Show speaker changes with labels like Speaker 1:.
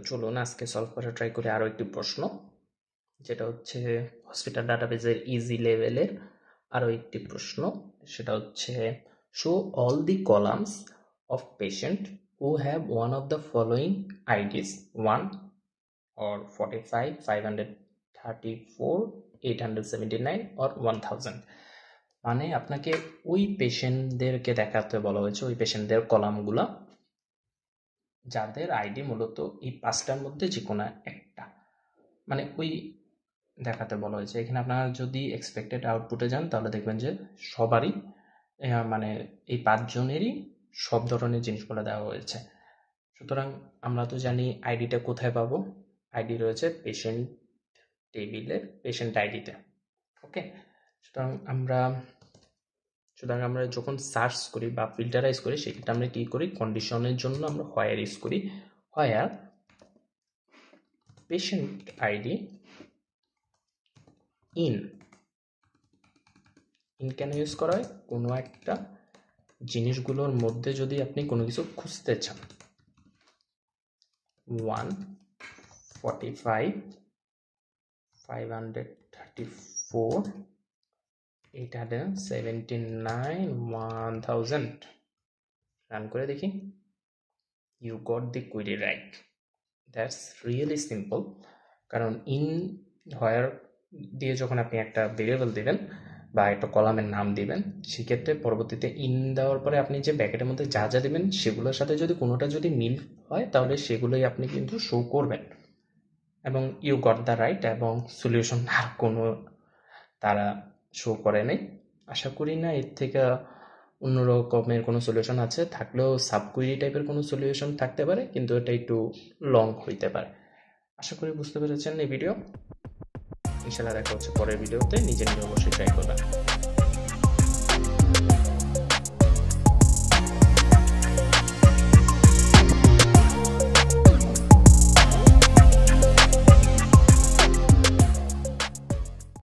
Speaker 1: চলুন আজকে সলভ করা ট্রাই করি আরও একটি প্রশ্ন, যেটা হচ্ছে হসপিটাল ডাটাবেজের ইজি লেভেলের আরও একটি প্রশ্ন। সেটা হচ্ছে show all the columns of patient who have one of the following IDs 1 or 45, 534, 879 or 1000। মানে আপনাকে ওই পেশেন্টদেরকে দেখাতে বলা হয়েছে, ওই পেশেন্টদের কলামগুলা যাদের আইডি মূলত এই পাঁচটার মধ্যে যে কোনো একটা, মানে ওই দেখাতে বলা হয়েছে। এখানে আপনারা যদি এক্সপেক্টেড আউটপুটে যান তাহলে দেখবেন যে সবারই মানে এই পাঁচজনেরই সব ধরনের জিনিসগুলো দেওয়া হয়েছে। সুতরাং আমরা তো জানি আইডিটা কোথায় পাবো, আইডি রয়েছে পেশেন্ট টেবিলের পেশেন্ট আইডিতে। ওকে, সুতরাং আমরা যখন সার্চ করি বা ফিল্টারাইজ করি সেক্ষেত্রে আমরা কি করি, কন্ডিশনের জন্য আমরা হোয়ার ইউজ করি। হোয়ার পেশেন্ট আইডি ইন কেন ইউজ করা হয়, কোনো একটা জিনিসগুলোর মধ্যে যদি আপনি কোনো কিছু খুঁজতে চান, 145, 534, 879, 1000 রান করে দেখি। You got the query right. That's really simple, কারণ ইন হোয়ার দিয়ে যখন আপনি একটা ভেরিয়েবল দেবেন বা একটা কলামের নাম দিবেন, সেক্ষেত্রে পরবর্তীতে ইন দেওয়ার পরে আপনি যে ব্র্যাকেটের মধ্যে যা যা দেবেন সেগুলোর সাথে যদি কোনোটা যদি মিল হয় তাহলে সেগুলোই আপনি কিন্তু শো করবেন। এবং ইউ গট দ্য রাইট এবং সলিউশন আর কোনো তারা শো করে নেই। আশা করি না এর থেকে অন্য রকমের কোনো সলিউশন আছে, থাকলেও সাবকুইরি টাইপের কোনো সলিউশন থাকতে পারে, কিন্তু এটা একটু লং হইতে পারে। আশা করি বুঝতে পেরেছেন এই ভিডিও। ইনশাআল্লাহ দেখা হচ্ছে পরের ভিডিওতে। নিজে অবশ্যই ট্রাই করবেন।